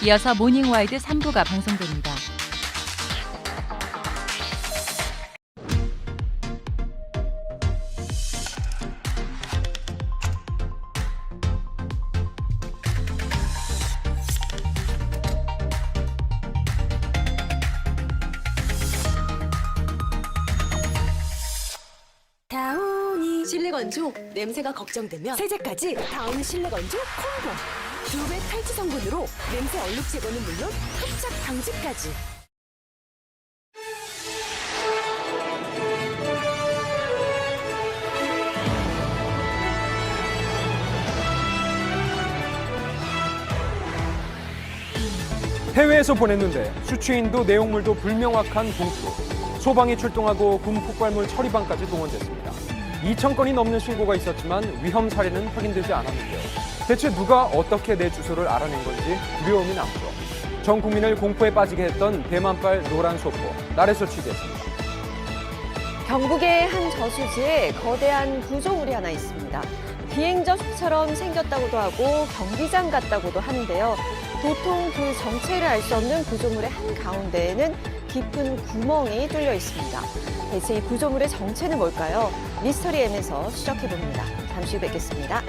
이어서 모닝와이드 3부가 방송됩니다. 다운이 실내 건조 냄새가 걱정되면 세제까지 다운 실내 건조 콤보 2배 탈취 성분으로 냄새 얼룩 제거는 물론 흡착 방지까지. 해외에서 보냈는데 수취인도 내용물도 불명확한 봉투. 소방이 출동하고 군 폭발물 처리반까지 동원됐습니다. 2,000건이 넘는 신고가 있었지만 위험 사례는 확인되지 않았는데요. 대체 누가 어떻게 내 주소를 알아낸 건지 두려움이 남죠. 전 국민을 공포에 빠지게 했던 대만발 노란 소포, 날에서 취재했습니다. 경북의 한 저수지에 거대한 구조물이 하나 있습니다. 비행저수처럼 생겼다고도 하고 경기장 같다고도 하는데요. 도통 그 정체를 알 수 없는 구조물의 한가운데에는 깊은 구멍이 뚫려 있습니다. 대체 이 구조물의 정체는 뭘까요? 미스터리 N에서 추적해봅니다. 잠시 후 뵙겠습니다.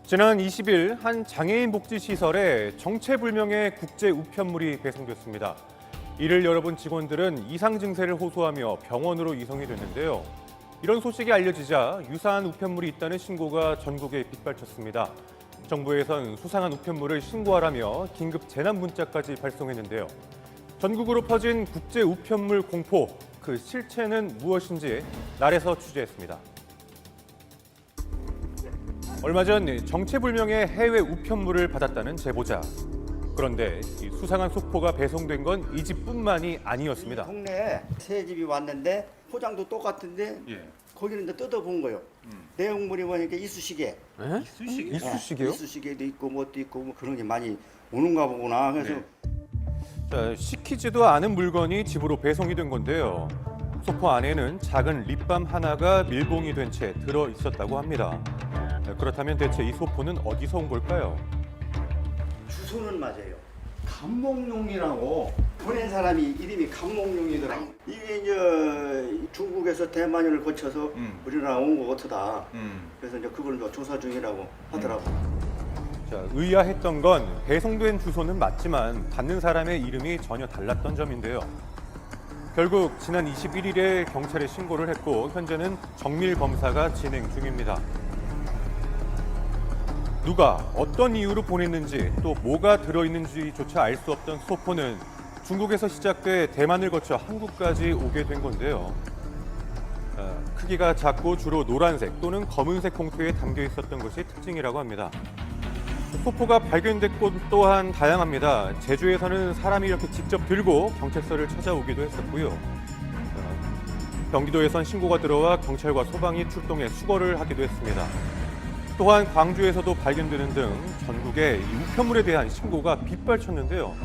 지난 20일 한 장애인 복지시설에 정체불명의 국제 우편물이 배송됐습니다. 이를 열어본 직원들은 이상 증세를 호소하며 병원으로 이송이 됐는데요. 이런 소식이 알려지자 유사한 우편물이 있다는 신고가 전국에 빗발쳤습니다. 정부에선 수상한 우편물을 신고하라며 긴급 재난 문자까지 발송했는데요. 전국으로 퍼진 국제 우편물 공포, 그 실체는 무엇인지 날에서 취재했습니다. 얼마 전 정체불명의 해외 우편물을 받았다는 제보자. 그런데 이 수상한 소포가 배송된 건 이 집뿐만이 아니었습니다. 동네에 새 집이 왔는데 포장도 똑같은데 거기는 이제 뜯어본 거예요. 내용물이 뭐냐니까 이쑤시개. 이쑤시개? 이쑤시개요? 이쑤시개도 있고 뭣도 있고 뭐 그런 게 많이 오는가 보구나. 그래서 자, 시키지도 않은 물건이 집으로 배송이 된 건데요. 소포 안에는 작은 립밤 하나가 밀봉이 된 채 들어 있었다고 합니다. 그렇다면 대체 이 소포는 어디서 온 걸까요? 주소는 맞아요. 감목룡이라고 보낸 사람이 이름이 감목룡이더라고. 이게 이제 중국에서 대만을 거쳐서 우리나라 온 거 같다. 그래서 이제 그걸 또 조사 중이라고 하더라고. 자, 의아했던 건 배송된 주소는 맞지만 받는 사람의 이름이 전혀 달랐던 점인데요. 결국 지난 21일에 경찰에 신고를 했고 현재는 정밀 검사가 진행 중입니다. 누가 어떤 이유로 보냈는지 또 뭐가 들어있는지조차 알 수 없던 소포는 중국에서 시작돼 대만을 거쳐 한국까지 오게 된 건데요. 크기가 작고 주로 노란색 또는 검은색 봉투에 담겨 있었던 것이 특징이라고 합니다. 소포가 발견된 곳 또한 다양합니다. 제주에서는 사람이 이렇게 직접 들고 경찰서를 찾아오기도 했었고요. 경기도에선 신고가 들어와 경찰과 소방이 출동해 수거를 하기도 했습니다. 또한 광주에서도 발견되는 등 전국에 이 우편물에 대한 신고가 빗발쳤는데요.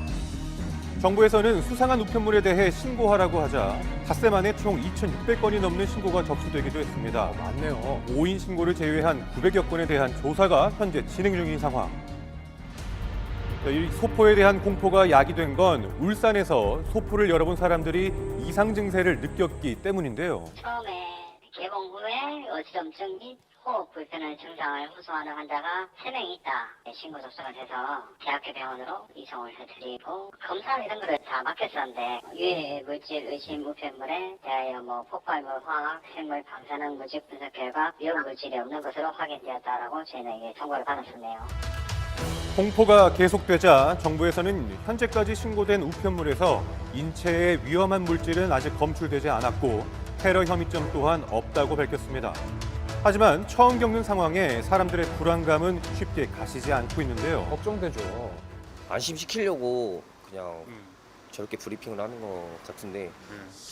정부에서는 수상한 우편물에 대해 신고하라고 하자 닷새 만에 총 2,600건이 넘는 신고가 접수되기도 했습니다. 맞네요. 5인 신고를 제외한 900여 건에 대한 조사가 현재 진행 중인 상황. 이 소포에 대한 공포가 야기된 건 울산에서 소포를 열어본 사람들이 이상 증세를 느꼈기 때문인데요. 처음에 개봉 후에 어지럼증 및 호흡 불편한 증상을 호소하는 환자가 3명 있다 신고 접수가 돼서 대학교 병원으로 이송을 해드리고 검사 이런 거를 다 맡겼었는데 유해 물질 의심 우편물에 대하여 폭발물, 화학, 생물, 방사능 물질 분석 결과 위험 물질이 없는 것으로 확인되었다라고 저희는 통보를 받았었네요. 공포가 계속되자 정부에서는 현재까지 신고된 우편물에서 인체에 위험한 물질은 아직 검출되지 않았고 테러 혐의점 또한 없다고 밝혔습니다. 하지만 처음 겪는 상황에 사람들의 불안감은 쉽게 가시지 않고 있는데요. 걱정되죠. 안심시키려고 그냥 저렇게 브리핑을 하는 것 같은데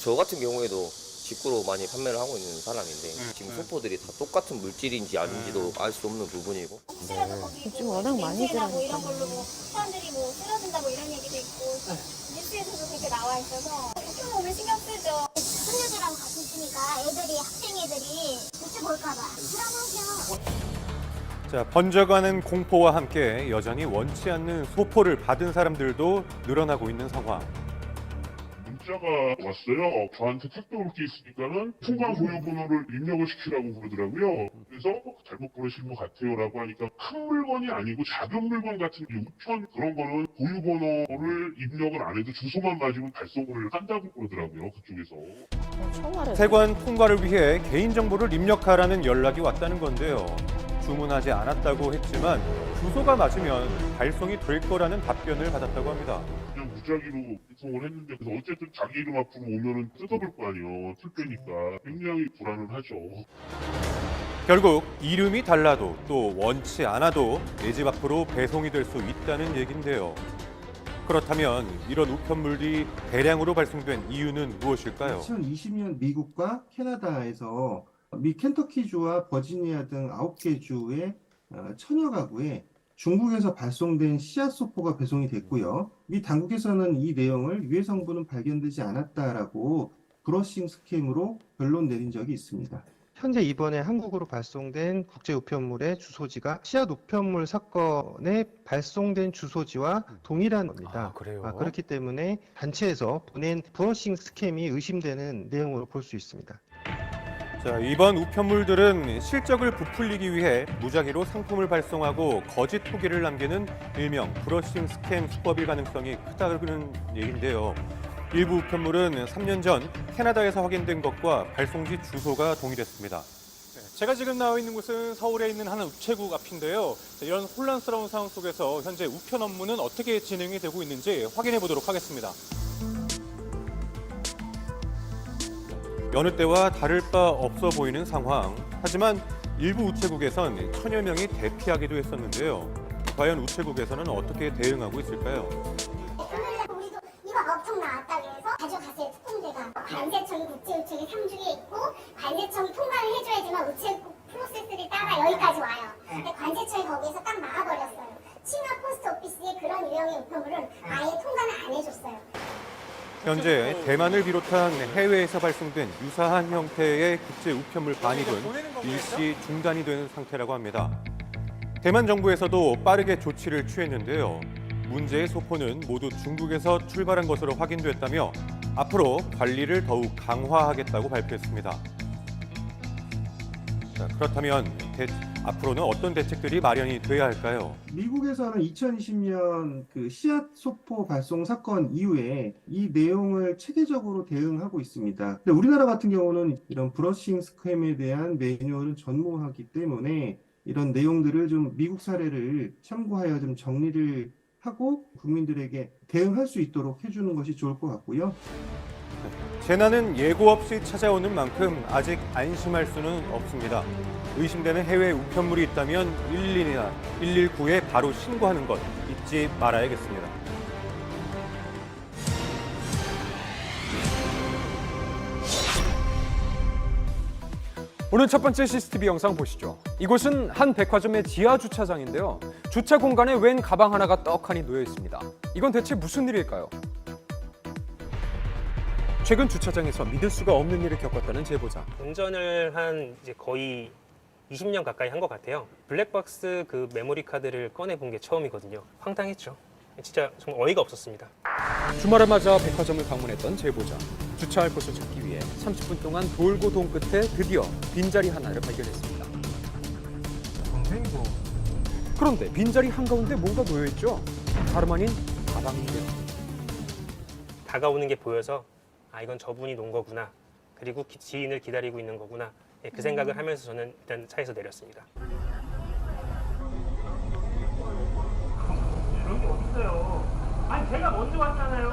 저 같은 경우에도 직구로 많이 판매를 하고 있는 사람인데 지금 소포들이 다 똑같은 물질인지 아닌지도 알 수 없는 부분이고. 요즘 워낙 많이들 뭐 하니까. 이런 걸로 뭐 사람들이 뭐 쓰러진다 뭐 이런 얘기도 있고 뉴스에서도 그렇게 나와 있어서 학교 오면 신경 쓰죠. 손녀들하고 같이 있으니까 애들이 학생 애들이 눈치 볼까봐 불안하죠. 자, 번져가는 공포와 함께 여전히 원치 않는 소포를 받은 사람들도 늘어나고 있는 상황. 문자가 왔어요. 저한테 택배 올 게 있으니까는 통관 보유번호를 입력을 시키라고 그러더라고요. 그래서 잘못 보내신 것 같아요라고 하니까 큰 물건이 아니고 작은 물건 같은 우편 그런 거는 보유번호를 입력을 안 해도 주소만 맞으면 발송을 한다고 그러더라고요. 그쪽에서. 처음 알았네. 세관 통과를 위해 개인정보를 입력하라는 연락이 왔다는 건데요. 주문하지 않았다고 했지만 주소가 맞으면 발송이 될 거라는 답변을 받았다고 합니다. 그냥 무작위로 배송을 했는데 그래서 어쨌든 자기 이름 앞으로 오면은 뜯어볼 거 아니에요. 택배니까 굉장히 불안은 하죠. 결국 이름이 달라도 또 원치 않아도 내 집 앞으로 배송이 될 수 있다는 얘긴데요. 그렇다면 이런 우편물이 대량으로 발송된 이유는 무엇일까요? 2020년 미국과 캐나다에서 미 켄터키주와 버지니아 등 9개 주의 천여 가구에 중국에서 발송된 씨앗 소포가 배송이 됐고요. 미 당국에서는 이 내용을 유해 성분은 발견되지 않았다라고 브러싱 스캠으로 결론 내린 적이 있습니다. 현재 이번에 한국으로 발송된 국제 우편물의 주소지가 씨앗 우편물 사건에 발송된 주소지와 동일한 겁니다. 그래요? 그렇기 때문에 단체에서 보낸 브러싱 스캠이 의심되는 내용으로 볼 수 있습니다. 자, 이번 우편물들은 실적을 부풀리기 위해 무작위로 상품을 발송하고 거짓 후기를 남기는 일명 브러싱 스캠 수법일 가능성이 크다는 얘긴데요. 일부 우편물은 3년 전 캐나다에서 확인된 것과 발송지 주소가 동일했습니다. 제가 지금 나와 있는 곳은 서울에 있는 한 우체국 앞인데요. 이런 혼란스러운 상황 속에서 현재 우편 업무는 어떻게 진행이 되고 있는지 확인해 보도록 하겠습니다. 여느 때와 다를 바 없어 보이는 상황. 하지만 일부 우체국에선 천여 명이 대피하기도 했었는데요. 과연 우체국에서는 어떻게 대응하고 있을까요? 우리도 이거 엄청 나왔다 그래서 가져갔어요. 특공대가. 관세청이 국제우체국 3중에 있고 관세청이 통과를 해줘야지만 우체국 프로세스를 따라 여기까지 와요. 근데 관세청이 거기에서 딱 막아버렸어요. 친화 포스트 오피스의 그런 유형의 우편물은 아예 통과는 안 해줬어요. 현재 대만을 비롯한 해외에서 발송된 유사한 형태의 국제 우편물 반입은 일시 중단이 되는 상태라고 합니다. 대만 정부에서도 빠르게 조치를 취했는데요. 문제의 소포는 모두 중국에서 출발한 것으로 확인됐다며 앞으로 관리를 더욱 강화하겠다고 발표했습니다. 자, 그렇다면 앞으로는 어떤 대책들이 마련이 돼야 할까요? 미국에서는 2020년 그 씨앗 소포 발송 사건 이후에 이 내용을 체계적으로 대응하고 있습니다. 근데 우리나라 같은 경우는 이런 브러싱 스캠에 대한 매뉴얼은 전무하기 때문에 이런 내용들을 좀 미국 사례를 참고하여 좀 정리를 하고 국민들에게 대응할 수 있도록 해주는 것이 좋을 것 같고요. 재난은 예고 없이 찾아오는 만큼 아직 안심할 수는 없습니다. 의심되는 해외 우편물이 있다면 112나 119에 바로 신고하는 것 잊지 말아야겠습니다. 오늘 첫 번째 CCTV 영상 보시죠. 이곳은 한 백화점의 지하 주차장인데요. 주차 공간에 웬 가방 하나가 떡하니 놓여 있습니다. 이건 대체 무슨 일일까요? 최근 주차장에서 믿을 수가 없는 일을 겪었다는 제보자. 운전을 한 이제 거의 20년 가까이 한 것 같아요. 블랙박스 그 메모리 카드를 꺼내 본 게 처음이거든요. 황당했죠. 진짜 정말 어이가 없었습니다. 주말을 맞아 백화점을 방문했던 제보자. 주차할 곳을 찾기 위해 30분 동안 돌고 돈 끝에 드디어 빈자리 하나를 발견했습니다. 그런데 빈자리 한가운데 뭔가 놓여있죠? 다름 아닌 가방인데요. 다가오는 게 보여서 아 이건 저분이 놓은 거구나. 그리고 지인을 기다리고 있는 거구나. 그 생각을 하면서 저는 일단 차에서 내렸습니다. 여기 어딨어요? 아니 제가 먼저 왔잖아요.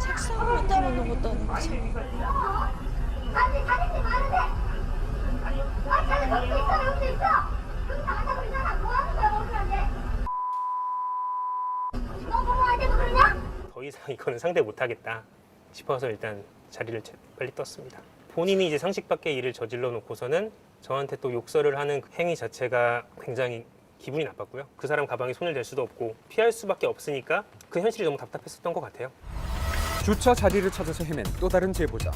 책상 밑에 놓는 것도 아니고. 아니 자격증 많은데. 아니 자격증 여기 있어 여기 있어. 여기 나가자 그러잖아. 뭐 하는 거야 거기한테. 너 보고 할 때도 그러냐? 더 이상 이거는 상대 못하겠다 싶어서 일단 자리를 빨리 떴습니다. 본인이 이제 상식 밖의 일을 저질러 놓고서는 저한테 또 욕설을 하는 행위 자체가 굉장히 기분이 나빴고요. 그 사람 가방에 손을 댈 수도 없고 피할 수밖에 없으니까 그 현실이 너무 답답했었던 것 같아요. 주차 자리를 찾아서 헤맨 또 다른 제보자.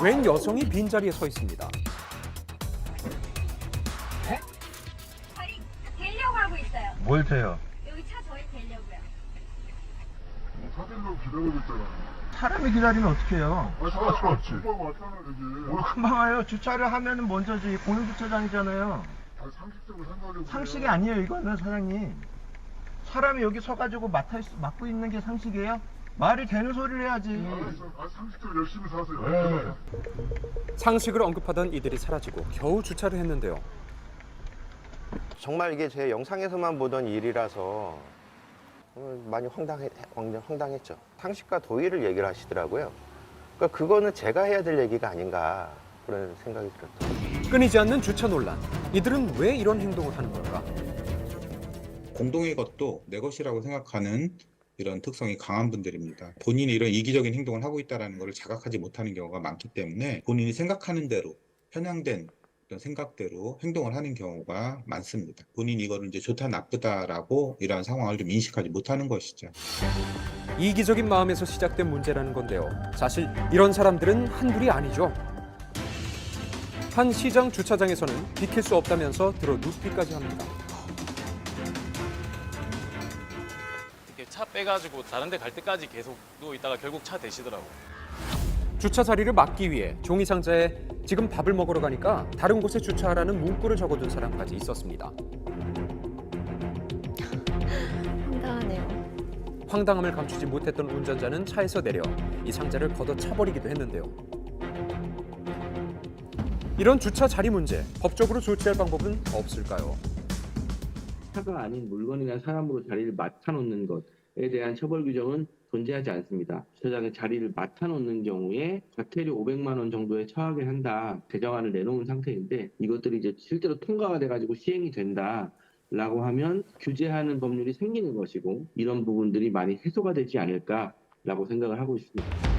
웬 여성이 빈자리에 서 있습니다. 자리 대려고 하고 있어요. 뭘 돼요? 여기 차 저희 대려고요. 사진으로 기다리고 있잖아. 사람이 기다리면 어떡해요? 사람 왔지. 금방 왔잖아, 여기. 뭘 금방 와요? 주차를 하면은 먼저지. 공영주차장이잖아요. 상식적으로 생각해보면. 상식이 아니에요, 이거는 사장님. 사람이 여기 서가지고 맡고 있는 게 상식이에요? 말이 되는 소리를 해야지. 상식적으로 열심히 사세요. 상식을 언급하던 이들이 사라지고 겨우 주차를 했는데요. 정말 이게 제 영상에서만 보던 일이라서 많이 황당했죠. 상식과 도의를 얘기를 하시더라고요. 그러니까 그거는 제가 해야 될 얘기가 아닌가 그런 생각이 들었죠. 끊이지 않는 주차 논란. 이들은 왜 이런 행동을 하는 걸까? 공동의 것도 내 것이라고 생각하는 이런 특성이 강한 분들입니다. 본인이 이런 이기적인 행동을 하고 있다는 것을 자각하지 못하는 경우가 많기 때문에 본인이 생각하는 대로 편향된 어떤 생각대로 행동을 하는 경우가 많습니다. 본인이 이거를 이제 좋다 나쁘다라고 이러한 상황을 좀 인식하지 못하는 것이죠. 이기적인 마음에서 시작된 문제라는 건데요. 사실 이런 사람들은 한둘이 아니죠. 한 시장 주차장에서는 비킬 수 없다면서 들어 눕기까지 합니다. 이렇게 차 빼가지고 다른 데 갈 때까지 계속 누워있다가 결국 차 대시더라고요. 주차 자리를 막기 위해 종이 상자에 지금 밥을 먹으러 가니까 다른 곳에 주차하라는 문구를 적어둔 사람까지 있었습니다. 황당하네요. 황당함을 감추지 못했던 운전자는 차에서 내려 이 상자를 걷어차버리기도 했는데요. 이런 주차 자리 문제, 법적으로 조치할 방법은 없을까요? 차가 아닌 물건이나 사람으로 자리를 맡아놓는 것에 대한 처벌 규정은 존재하지 않습니다. 주차장에 자리를 맡아놓는 경우에 과태료 500만 원 정도에 처하게 한다. 개정안을 내놓은 상태인데 이것들이 이제 실제로 통과가 돼가지고 시행이 된다라고 하면 규제하는 법률이 생기는 것이고 이런 부분들이 많이 해소가 되지 않을까라고 생각을 하고 있습니다.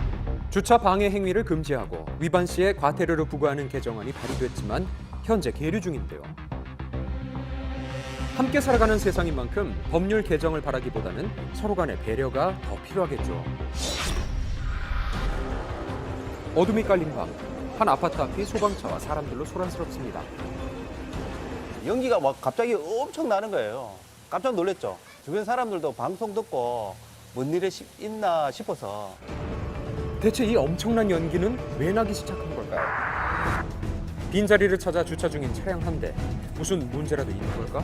주차 방해 행위를 금지하고 위반 시에 과태료를 부과하는 개정안이 발의됐지만 현재 계류 중인데요. 함께 살아가는 세상인 만큼 법률 개정을 바라기보다는 서로 간의 배려가 더 필요하겠죠. 어둠이 깔린 밤, 한 아파트 앞이 소방차와 사람들로 소란스럽습니다. 연기가 막 갑자기 엄청 나는 거예요. 깜짝 놀랐죠. 주변 사람들도 방송 듣고 뭔 일이 있나 싶어서. 대체 이 엄청난 연기는 왜 나기 시작한 걸까요? 빈자리를 찾아 주차 중인 차량 한 대. 무슨 문제라도 있는 걸까?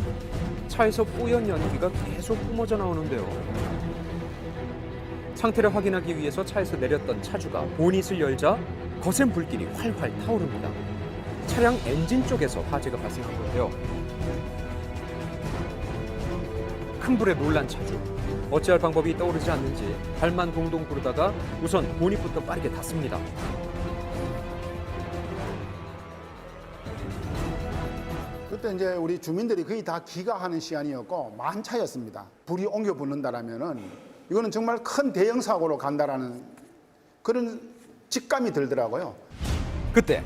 차에서 뿌연 연기가 계속 뿜어져 나오는데요. 상태를 확인하기 위해서 차에서 내렸던 차주가 보닛을 열자 거센 불길이 활활 타오릅니다. 차량 엔진 쪽에서 화재가 발생한 건데요. 큰 불에 놀란 차주. 어찌할 방법이 떠오르지 않는지 발만 동동 구르다가 우선 보닛부터 빠르게 닫습니다. 그때 이제 우리 주민들이 거의 다 귀가하는 시간이었고 만차였습니다. 불이 옮겨 붙는다라면은 이거는 정말 큰 대형 사고로 간다라는 그런 직감이 들더라고요. 그때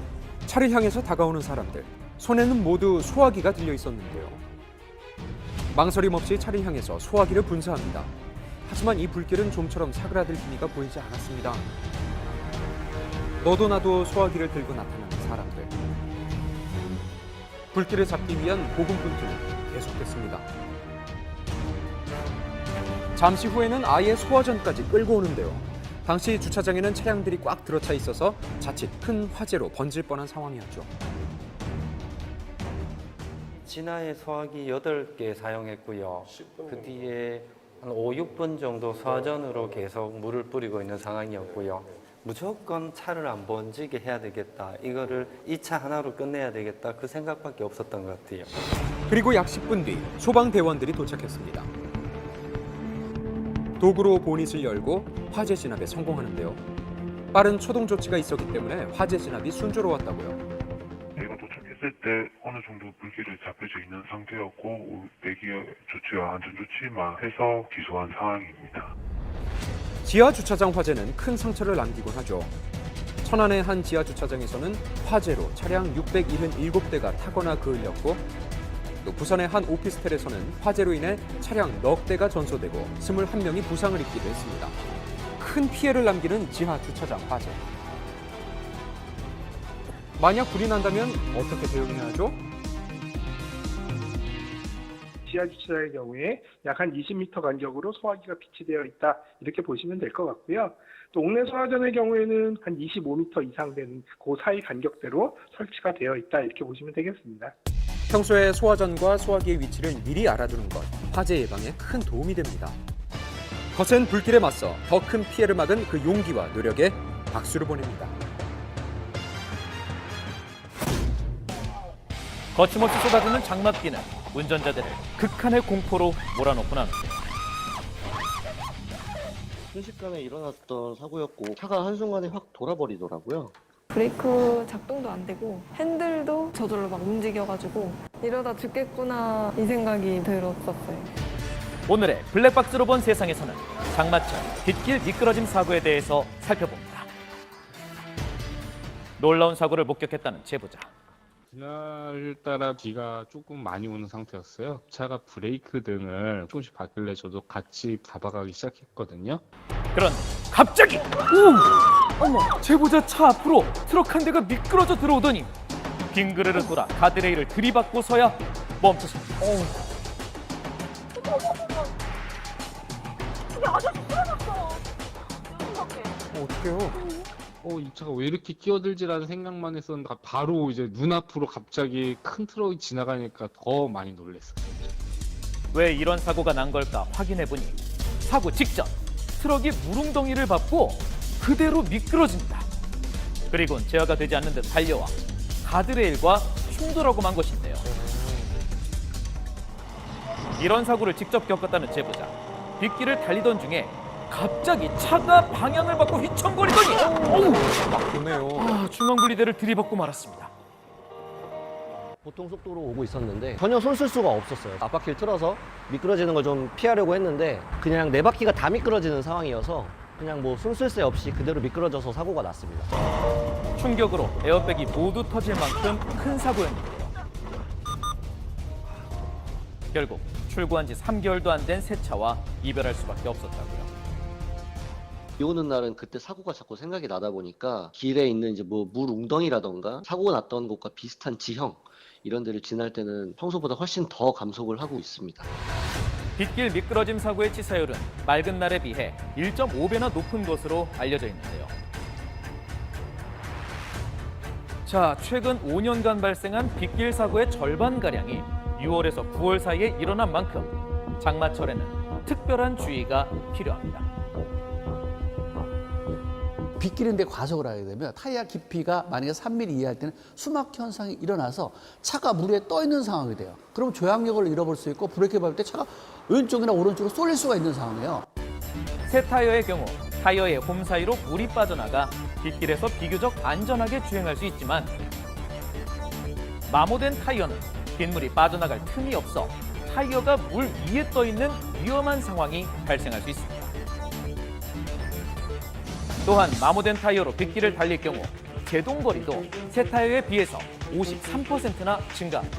차를 향해서 다가오는 사람들. 손에는 모두 소화기가 들려 있었는데요. 망설임 없이 차를 향해서 소화기를 분사합니다. 하지만 이 불길은 좀처럼 사그라들 기미가 보이지 않았습니다. 너도 나도 소화기를 들고 나타나는 사람들. 불길을 잡기 위한 고군분투는 계속됐습니다. 잠시 후에는 아예 소화전까지 끌고 오는데요. 당시 주차장에는 차량들이 꽉 들어차 있어서 자칫 큰 화재로 번질 뻔한 상황이었죠. 진화의 소화기 8개 사용했고요. 그 뒤에 한 5, 6분 정도 소화전으로 계속 물을 뿌리고 있는 상황이었고요. 무조건 차를 안 번지게 해야 되겠다. 이거를 이 차 하나로 끝내야 되겠다. 그 생각밖에 없었던 것 같아요. 그리고 약 10분 뒤 소방대원들이 도착했습니다. 도구로 보닛을 열고 화재 진압에 성공하는데요. 빠른 초동 조치가 있었기 때문에 화재 진압이 순조로웠다고요. 저희가 도착했을 때 어느 정도 불길이 잡혀져 있는 상태였고 대기 조치와 안전 조치만 해서 기소한 상황입니다. 지하 주차장 화재는 큰 상처를 남기곤 하죠. 천안의 한 지하 주차장에서는 화재로 차량 677대가 타거나 그을렸고, 또 부산의 한 오피스텔에서는 화재로 인해 차량 넉 대가 전소되고 21명이 부상을 입기도 했습니다. 큰 피해를 남기는 지하 주차장 화재. 만약 불이 난다면 어떻게 대응해야 하죠? 지하 주차장의 경우에 약 한 20m 간격으로 소화기가 비치되어 있다, 이렇게 보시면 될 것 같고요. 또 옥내 소화전의 경우에는 한 25m 이상 되는 그 사이 간격대로 설치가 되어 있다, 이렇게 보시면 되겠습니다. 평소에 소화전과 소화기의 위치를 미리 알아두는 것, 화재 예방에 큰 도움이 됩니다. 거센 불길에 맞서 더 큰 피해를 막은 그 용기와 노력에 박수를 보냅니다. 거침없이 쏟아지는 장맛비는 운전자들을 극한의 공포로 몰아넣곤 합니다. 순식간에 일어났던 사고였고 차가 한순간에 확 돌아버리더라고요. 브레이크 작동도 안 되고 핸들도 저절로 막 움직여가지고 이러다 죽겠구나 이 생각이 들었었어요. 오늘의 블랙박스로 본 세상에서는 장마철 빗길 미끄러짐 사고에 대해서 살펴봅니다. 놀라운 사고를 목격했다는 제보자. 그날따라 비가 조금 많이 오는 상태였어요. 차가 브레이크 등을 조금씩 바길래 저도 같이 잡아가기 시작했거든요. 그런 갑자기 어머, 제보자 차 앞으로 트럭 한 대가 미끄러져 들어오더니 빙그르르 돌아 가드레일을 들이받고서야 멈췄습니다. 아저씨 쓰러졌어. 어떡해요? 이 차가 왜 이렇게 끼어들지라는 생각만 했었는데 바로 이제 눈앞으로 갑자기 큰 트럭이 지나가니까 더 많이 놀랐어요. 왜 이런 사고가 난 걸까 확인해보니 사고 직전 트럭이 물웅덩이를 밟고 그대로 미끄러집니다. 그리고는 제어가 되지 않는 듯 달려와 가드레일과 충돌하고 만 것인데요. 이런 사고를 직접 겪었다는 제보자. 빗길을 달리던 중에 갑자기 차가 방향을 바꿔 휘청거리더니 막 도네요. 중앙분리대를 들이받고 말았습니다. 보통 속도로 오고 있었는데 전혀 손 쓸 수가 없었어요. 앞바퀴를 틀어서 미끄러지는 걸 좀 피하려고 했는데 그냥 네 바퀴가 다 미끄러지는 상황이어서 그냥 뭐 손 쓸 새 없이 그대로 미끄러져서 사고가 났습니다. 충격으로 에어백이 모두 터질 만큼 큰 사고였는데요. 결국 출고한 지 3개월도 안 된 새 차와 이별할 수밖에 없었다고요. 비 오는 날은 그때 사고가 자꾸 생각이 나다 보니까 길에 있는 이제 뭐 물 웅덩이라던가 사고가 났던 곳과 비슷한 지형 이런 데를 지날 때는 평소보다 훨씬 더 감속을 하고 있습니다. 빗길 미끄러짐 사고의 치사율은 맑은 날에 비해 1.5배나 높은 것으로 알려져 있는데요. 자, 최근 5년간 발생한 빗길 사고의 절반가량이 6월에서 9월 사이에 일어난 만큼 장마철에는 특별한 주의가 필요합니다. 빗길인데 과속을 하게 되면 타이어 깊이가 만약에 3mm 이하일 때는 수막 현상이 일어나서 차가 물 위에 떠 있는 상황이 돼요. 그럼 조향력을 잃어볼 수 있고 브레이크 밟을 때 차가 왼쪽이나 오른쪽으로 쏠릴 수가 있는 상황이에요. 새 타이어의 경우 타이어의 홈 사이로 물이 빠져나가 빗길에서 비교적 안전하게 주행할 수 있지만 마모된 타이어는 빗물이 빠져나갈 틈이 없어 타이어가 물 위에 떠 있는 위험한 상황이 발생할 수 있습니다. 또한 마모된 타이어로 빗길을 달릴 경우 제동거리도 새 타이어에 비해서 53%나 증가합니다.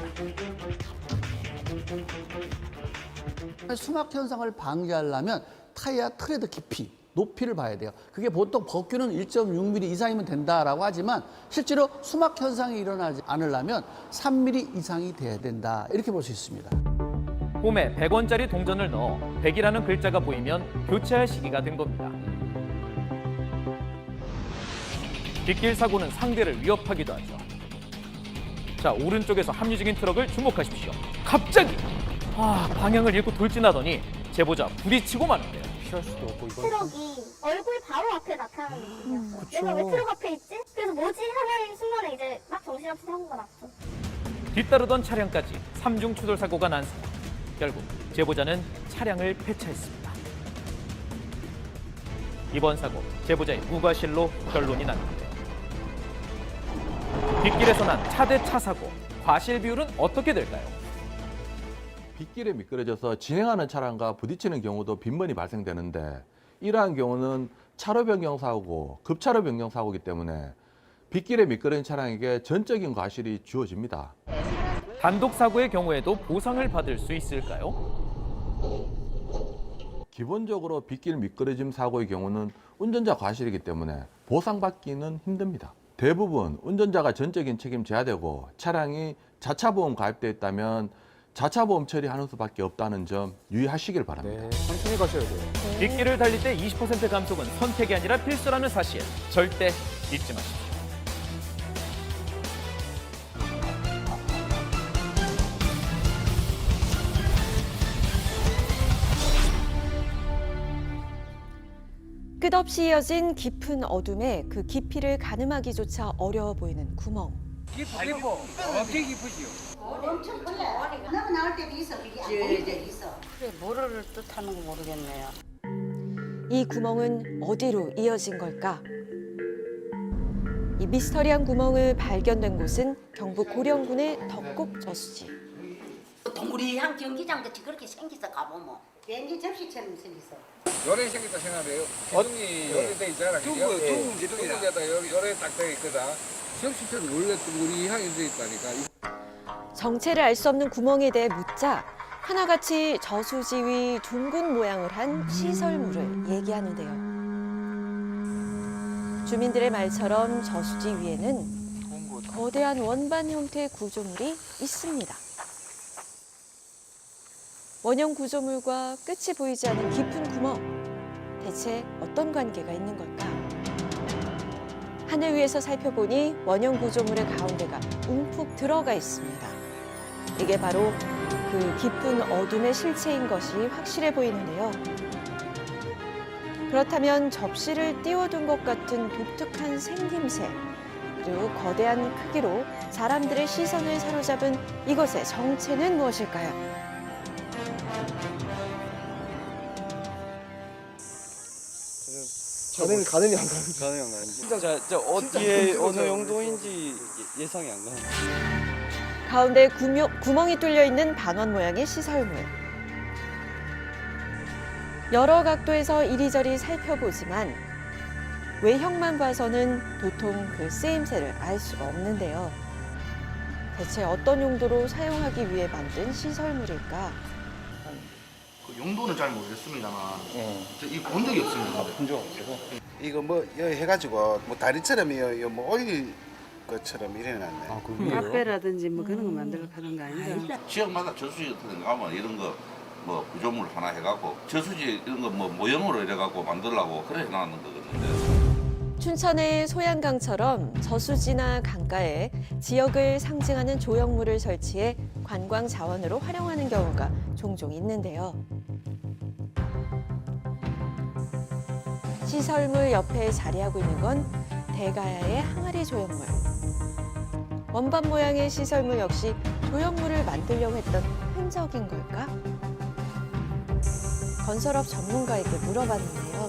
수막 현상을 방지하려면 타이어 트레드 깊이, 높이를 봐야 돼요. 그게 보통 법규는 1.6mm 이상이면 된다라고 하지만 실제로 수막 현상이 일어나지 않으려면 3mm 이상이 돼야 된다. 이렇게 볼 수 있습니다. 홈에 100원짜리 동전을 넣어 100이라는 글자가 보이면 교체할 시기가 된 겁니다. 빗길 사고는 상대를 위협하기도 하죠. 자, 오른쪽에서 합류 중인 트럭을 주목하십시오. 갑자기 방향을 잃고 돌진하더니 제보자 부딪히고 마는데요. 피할 수도 없고 이건 트럭이 얼굴 바로 앞에 나타나는 느낌이었어요. 내가 왜 트럭 앞에 있지? 그래서 뭐지 하는 순간에 이제 막 정신없이 사고가 났죠. 뒤따르던 차량까지 3중 추돌 사고가 난 상황. 결국 제보자는 차량을 폐차했습니다. 이번 사고 제보자의 무과실로 결론이 났는데요. 빗길에서 난 차 대 차 사고, 과실 비율은 어떻게 될까요? 빗길에 미끄러져서 진행하는 차량과 부딪히는 경우도 빈번히 발생되는데 이러한 경우는 차로 변경 사고고 급차로 변경 사고이기 때문에 빗길에 미끄러진 차량에게 전적인 과실이 주어집니다. 단독 사고의 경우에도 보상을 받을 수 있을까요? 기본적으로 빗길 미끄러짐 사고의 경우는 운전자 과실이기 때문에 보상받기는 힘듭니다. 대부분 운전자가 전적인 책임 져야 되고 차량이 자차보험 가입되어 있다면 자차보험 처리하는 수밖에 없다는 점 유의하시길 바랍니다. 천천히 가셔야 돼요. 빗길을 달릴 때 20% 감속은 선택이 아니라 필수라는 사실 절대 잊지 마십시오. 끝없이 이어진 깊은 어둠에 그 깊이를 가늠하기조차 어려워 보이는 구멍. 엄청 깊으시오. 엄청 큰데 너무 나올 때도 있어. 그게 안 보일 때도 있어. 그래 뭐를 뜻하는 거 모르겠네요. 이 구멍은 어디로 이어진 걸까? 이 미스터리한 구멍을 발견된 곳은 경북 고령군의 덕곡 저수지. 동그리한 경기장 같이 그렇게 생겨서 가보면 비행기 접시처럼 생겼어. 요래 생겼다 생각해요. 기둥이 요래 돼 있잖아. 둥근 기둥에다 요래 딱 돼 있거든. 접시처럼 원래 둥그리하게 돼 있다니까. 정체를 알 수 없는 구멍에 대해 묻자 하나같이 저수지 위 둥근 모양을 한 시설물을 얘기하는데요. 주민들의 말처럼 저수지 위에는 거대한 원반 형태의 구조물이 있습니다. 원형 구조물과 끝이 보이지 않는 깊은 구멍. 대체 어떤 관계가 있는 걸까? 하늘 위에서 살펴보니 원형 구조물의 가운데가 움푹 들어가 있습니다. 이게 바로 그 깊은 어둠의 실체인 것이 확실해 보이는데요. 그렇다면 접시를 띄워둔 것 같은 독특한 생김새, 그리고 거대한 크기로 사람들의 시선을 사로잡은 이것의 정체는 무엇일까요? 가늠이 안 가는. 가늠이 안 가는. 진짜 어디에 어느 용도인지 예상이 안 가는. 가운데 구멍이 뚫려 있는 반원 모양의 시설물. 여러 각도에서 이리저리 살펴보지만 외형만 봐서는 도통 그 쓰임새를 알 수가 없는데요. 대체 어떤 용도로 사용하기 위해 만든 시설물일까? 용도는 잘 모르겠습니다만 이거 본 적이 없습니다. 본 적 없어서. 이거 뭐 해가지고 뭐 다리처럼 뭐 올릴 것처럼 이래놨네. 카페라든지 뭐 그런 거 만들어 하는 거 아닌가? 지역마다 저수지 같은 데 가면 이런 거 뭐 구조물 하나 해갖고 저수지 이런 거 뭐 모형으로 이래갖고 만들라고 그래 해놨는 거거든요. 춘천의 소양강처럼 저수지나 강가에 지역을 상징하는 조형물을 설치해 관광 자원으로 활용하는 경우가 종종 있는데요. 시설물 옆에 자리하고 있는 건 대가야의 항아리 조형물. 원반 모양의 시설물 역시 조형물을 만들려고 했던 흔적인 걸까? 건설업 전문가에게 물어봤는데요.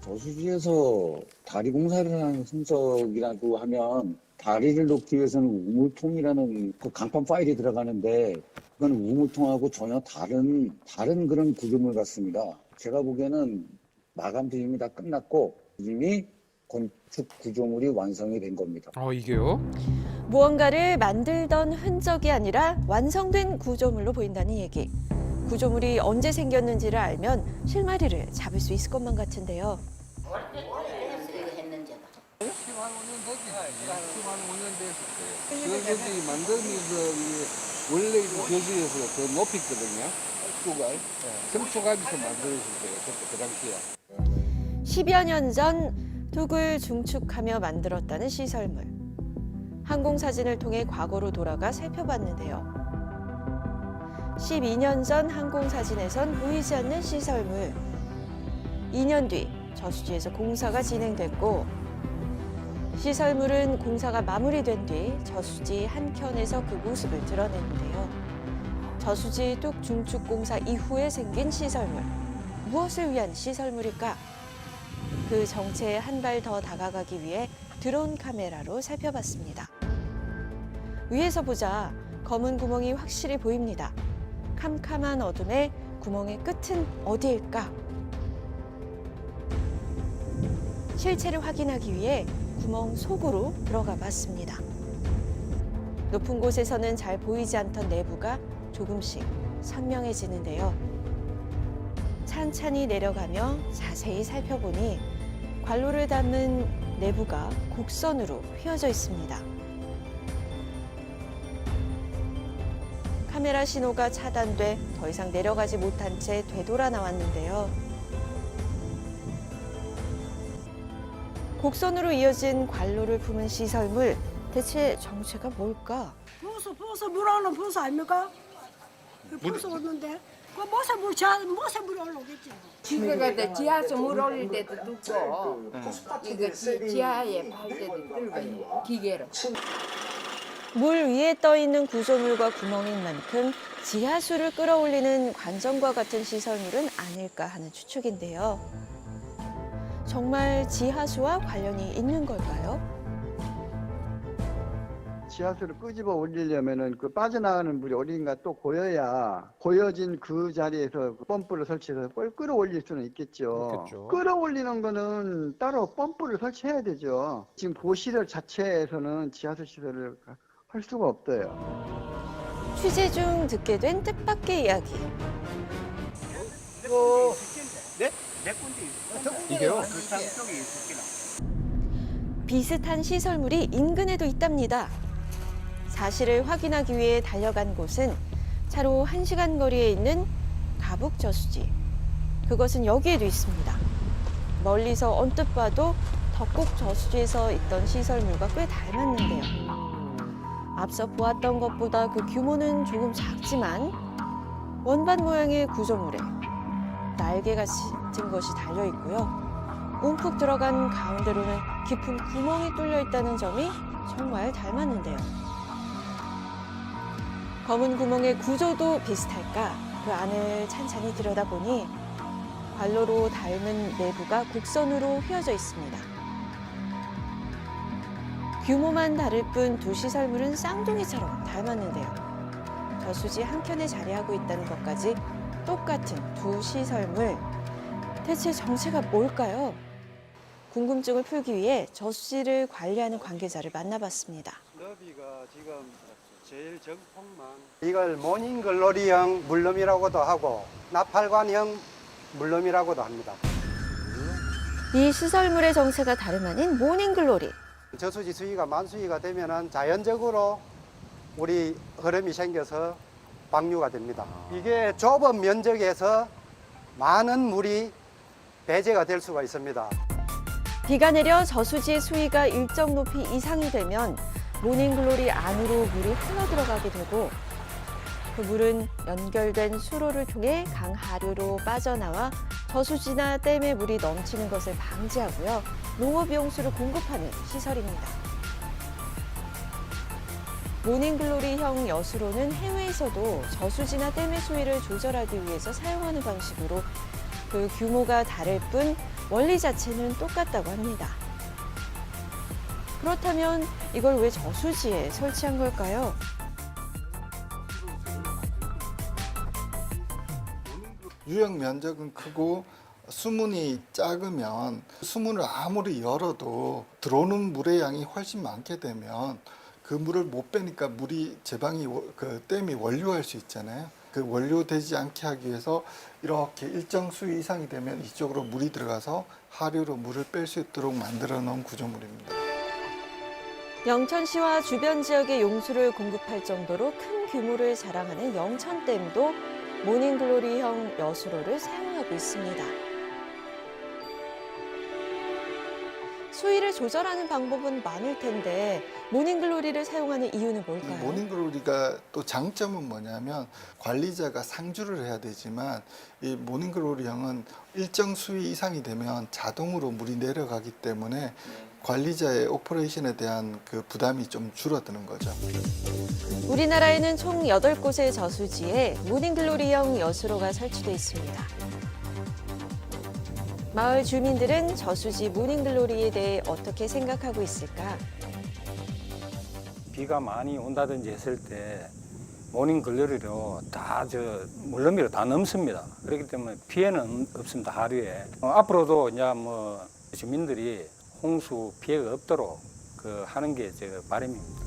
저수지에서 다리 공사를 하는 흔적이라고 하면 다리를 놓기 위해서는 우물통이라는 그 강판 파일이 들어가는데 그건 우물통하고 전혀 다른 그런 구조물 같습니다. 제가 보기에는 마감 뒤임이 다 끝났고 이미 건축 구조물이 완성이 된 겁니다. 이게요? 무언가를 만들던 흔적이 아니라 완성된 구조물로 보인다는 얘기. 구조물이 언제 생겼는지를 알면 실마리를 잡을 수 있을 것만 같은데요. 이거 했는지. 15년 됐을 거예요. 저수지 만들면서 원래 저수지에서 더 높였거든요. 수갈. sem초갑에서 만들었을 때요. 그 당시에. 10여 년 전 둑을 중축하며 만들었다는 시설물. 항공사진을 통해 과거로 돌아가 살펴봤는데요. 12년 전 항공사진에선 보이지 않는 시설물. 2년 뒤 저수지에서 공사가 진행됐고 시설물은 공사가 마무리된 뒤 저수지 한켠에서 그 모습을 드러냈는데요. 저수지 뚝 중축 공사 이후에 생긴 시설물. 무엇을 위한 시설물일까? 그 정체에 한 발 더 다가가기 위해 드론 카메라로 살펴봤습니다. 위에서 보자 검은 구멍이 확실히 보입니다. 캄캄한 어둠에 구멍의 끝은 어디일까? 실체를 확인하기 위해 구멍 속으로 들어가 봤습니다. 높은 곳에서는 잘 보이지 않던 내부가 조금씩 선명해지는데요. 찬찬히 내려가며 자세히 살펴보니 관로를 담은 내부가 곡선으로 휘어져 있습니다. 카메라 신호가 차단돼 더 이상 내려가지 못한 채 되돌아 나왔는데요. 곡선으로 이어진 관로를 품은 시설물, 대체 정체가 뭘까? 부서 물어오는 부서 아닙니까? 부서 오는데 그 못에 물이 올라오겠지. 지하가 지하에서 물 올릴 때도 뚫고 이거 지하에 팔 때도 뚫고 기계로. 물 위에 떠 있는 구조물과 구멍인 만큼 지하수를 끌어올리는 관정과 같은 시설물은 아닐까 하는 추측인데요. 정말 지하수와 관련이 있는 걸까요? 지하수를 끄집어 올리려면은 그 빠져나가는 물이 어딘가 또 고여야 고여진 그 자리에서 펌프를 설치해서 끌어올릴 수는 있겠죠. 끌어올리는 거는 따로 펌프를 설치해야 되죠. 지금 그 시설 자체에서는 지하수 시설을 할 수가 없어요. 취재 중 듣게 된 뜻밖의 이야기. 네? 이게요? 비슷한 시설물이 인근에도 있답니다. 사실을 확인하기 위해 달려간 곳은 차로 1시간 거리에 있는 가북저수지. 그것은 여기에도 있습니다. 멀리서 언뜻 봐도 덕곡 저수지에서 있던 시설물과 꽤 닮았는데요. 앞서 보았던 것보다 그 규모는 조금 작지만 원반 모양의 구조물에 날개 같은 것이 달려 있고요. 움푹 들어간 가운데로는 깊은 구멍이 뚫려 있다는 점이 정말 닮았는데요. 검은 구멍의 구조도 비슷할까 그 안을 찬찬히 들여다보니 관로로 닮은 내부가 곡선으로 휘어져 있습니다. 규모만 다를 뿐 두 시설물은 쌍둥이처럼 닮았는데요. 저수지 한켠에 자리하고 있다는 것까지 똑같은 두 시설물. 대체 정체가 뭘까요? 궁금증을 풀기 위해 저수지를 관리하는 관계자를 만나봤습니다. 너비가 지금 제일 정폭만 이걸 모닝글로리형 물럼이라고도 하고 나팔관형 물럼이라고도 합니다. 이 시설물의 정체가 다름 아닌 모닝글로리. 저수지 수위가 만수위가 되면은 자연적으로 우리 흐름이 생겨서 방류가 됩니다. 이게 좁은 면적에서 많은 물이 배제가 될 수가 있습니다. 비가 내려 저수지의 수위가 일정 높이 이상이 되면 모닝글로리 안으로 물이 흘러 들어가게 되고 그 물은 연결된 수로를 통해 강 하류로 빠져나와 저수지나 댐에 물이 넘치는 것을 방지하고요. 농업용수를 공급하는 시설입니다. 모닝글로리형 여수로는 해외에서도 저수지나 댐의 수위를 조절하기 위해서 사용하는 방식으로 그 규모가 다를 뿐 원리 자체는 똑같다고 합니다. 그렇다면 이걸 왜 저수지에 설치한 걸까요? 유역 면적은 크고 수문이 작으면 수문을 아무리 열어도 들어오는 물의 양이 훨씬 많게 되면 그 물을 못 빼니까 물이 제방이 그 댐이 원류할 수 있잖아요. 그 원료되지 않게 하기 위해서 이렇게 일정 수위 이상이 되면 이쪽으로 물이 들어가서 하류로 물을 뺄 수 있도록 만들어 놓은 구조물입니다. 영천시와 주변 지역에 용수를 공급할 정도로 큰 규모를 자랑하는 영천댐도 모닝글로리형 여수로를 사용하고 있습니다. 수위를 조절하는 방법은 많을 텐데 모닝글로리를 사용하는 이유는 뭘까요? 모닝글로리가 또 장점은 뭐냐면 관리자가 상주를 해야 되지만 이 모닝글로리형은 일정 수위 이상이 되면 자동으로 물이 내려가기 때문에 관리자의 오퍼레이션에 대한 그 부담이 좀 줄어드는 거죠. 우리나라에는 총 8곳의 저수지에 모닝글로리형 여수로가 설치돼 있습니다. 마을 주민들은 저수지 모닝글로리에 대해 어떻게 생각하고 있을까? 비가 많이 온다든지 했을 때 모닝글로리로 다 물넘이로 다 넘습니다. 그렇기 때문에 피해는 없습니다. 하류에. 앞으로도 이제 뭐 주민들이 홍수 피해가 없도록 하는 게 제 바람입니다.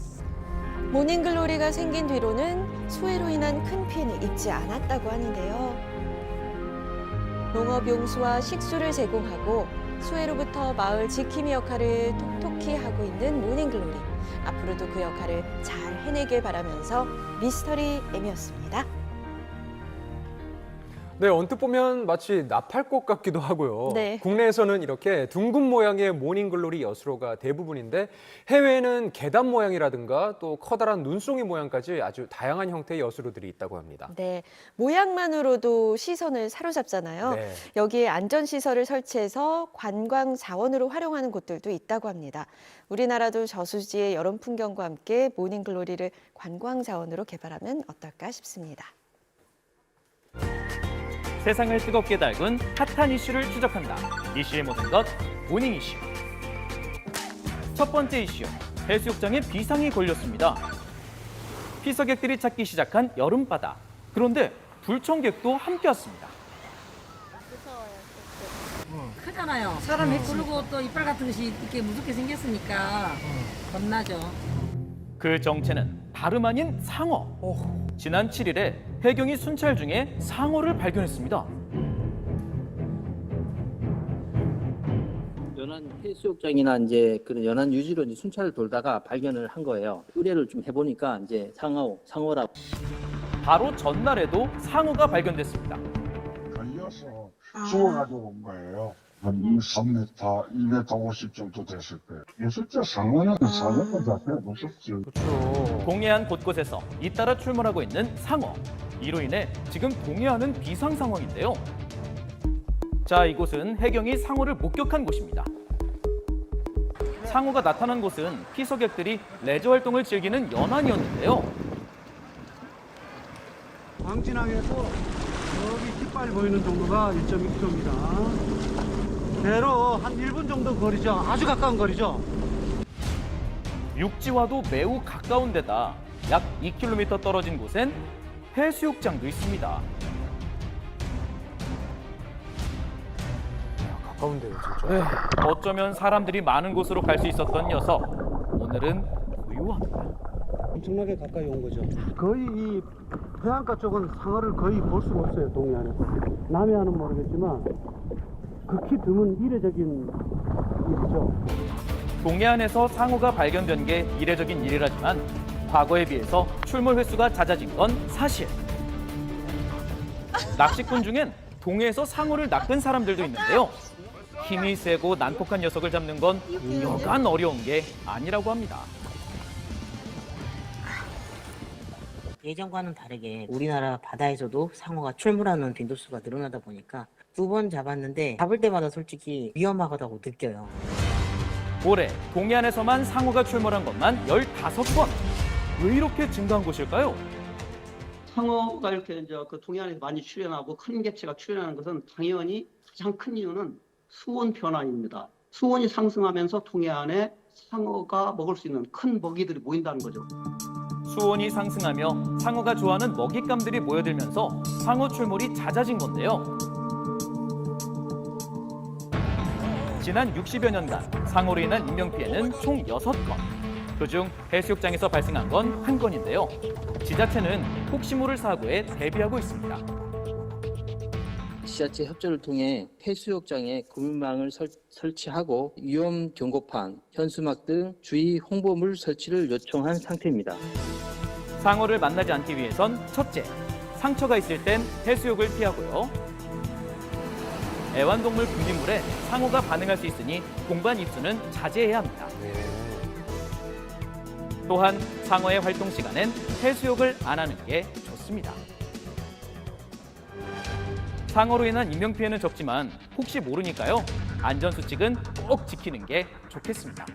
모닝글로리가 생긴 뒤로는 수해로 인한 큰 피해는 입지 않았다고 하는데요. 농업용수와 식수를 제공하고 수해로부터 마을 지킴이 역할을 톡톡히 하고 있는 모닝글로리. 앞으로도 그 역할을 잘 해내길 바라면서 미스터리 M이었습니다. 네, 언뜻 보면 마치 나팔꽃 같기도 하고요. 네. 국내에서는 이렇게 둥근 모양의 모닝글로리 여수로가 대부분인데 해외에는 계단 모양이라든가 또 커다란 눈송이 모양까지 아주 다양한 형태의 여수로들이 있다고 합니다. 네, 모양만으로도 시선을 사로잡잖아요. 네. 여기에 안전시설을 설치해서 관광 자원으로 활용하는 곳들도 있다고 합니다. 우리나라도 저수지의 여름 풍경과 함께 모닝글로리를 관광 자원으로 개발하면 어떨까 싶습니다. 세상을 뜨겁게 달군 핫한 이슈를 추적한다. 이슈의 모든 것 모닝 이슈. 첫 번째 이슈, 해수욕장에 비상이 걸렸습니다. 피서객들이 찾기 시작한 여름바다. 그런데 불청객도 함께 왔습니다. 크잖아요. 사람 해꾸르고 또 이빨 같은 것이 이렇게 무섭게 생겼으니까 겁나죠. 그 정체는 다름 아닌 상어. 지난 7일에 해경이 순찰 중에 상어를 발견했습니다. 연안 해수욕장이나 이제 그런 연안 유지로 이제 순찰을 돌다가 발견을 한 거예요. 의뢰를 좀 해보니까 이제 상어라고. 바로 전날에도 상어가 발견됐습니다. 걸려서 죽어가지고 온 거예요. 한 3m, 2m 50 정도 됐을 거예요. 실제 상어는 사는 것 자체가 무섭지. 동해안 곳곳에서 잇따라 출몰하고 있는 상어. 이로 인해 지금 동해안은 비상 상황인데요. 자, 이곳은 해경이 상어를 목격한 곳입니다. 상어가 나타난 곳은 피서객들이 레저 활동을 즐기는 연안이었는데요. 광진항에서 여기 깃발 보이는 정도가 1.2km입니다. 배로 한 1분 정도 거리죠. 아주 가까운 거리죠. 육지와도 매우 가까운 데다 약 2km 떨어진 곳엔 해수욕장도 있습니다. 가까운데요, 진짜. 네, 어쩌면 사람들이 많은 곳으로 갈 수 있었던 녀석. 오늘은 고요합니다. 엄청나게 가까이 온 거죠. 거의 이 해안가 쪽은 상어를 거의 볼 수가 없어요, 동해안에서. 남해안은 모르겠지만 극히 드문 이례적인 일이죠. 동해안에서 상어가 발견된 게 이례적인 일이라지만 과거에 비해서 출몰 횟수가 잦아진 건 사실. 낚시꾼 중엔 동해에서 상어를 낚은 사람들도 있는데요. 힘이 세고 난폭한 녀석을 잡는 건 여간 어려운 게 아니라고 합니다. 예전과는 다르게 우리나라 바다에서도 상어가 출몰하는 빈도수가 늘어나다 보니까 2번 잡았는데 잡을 때마다 솔직히 위험하다고 느껴요. 올해 동해안에서만 상어가 출몰한 것만 15번. 왜 이렇게 증가한 것일까요? 상어가 이렇게 이제 그 동해안에 많이 출현하고 큰 개체가 출현하는 것은 당연히 가장 큰 이유는 수온 변화입니다. 수온이 상승하면서 동해안에 상어가 먹을 수 있는 큰 먹이들이 모인다는 거죠. 수온이 상승하며 상어가 좋아하는 먹잇감들이 모여들면서 상어 출몰이 잦아진 건데요. 지난 60여 년간 상어로 인한 인명피해는 총 6건. 그중 해수욕장에서 발생한 건 1건인데요. 지자체는 혹시 모를 사고에 대비하고 있습니다. 지자체 협조를 통해 해수욕장에 구민망을 설치하고 위험 경고판, 현수막 등 주의 홍보물 설치를 요청한 상태입니다. 상어를 만나지 않기 위해선 첫째, 상처가 있을 땐 해수욕을 피하고요. 애완동물 분비물에 상어가 반응할 수 있으니 공간 입수는 자제해야 합니다. 또한 상어의 활동 시간엔 해수욕을 안 하는 게 좋습니다. 상어로 인한 인명피해는 적지만 혹시 모르니까요. 안전수칙은 꼭 지키는 게 좋겠습니다.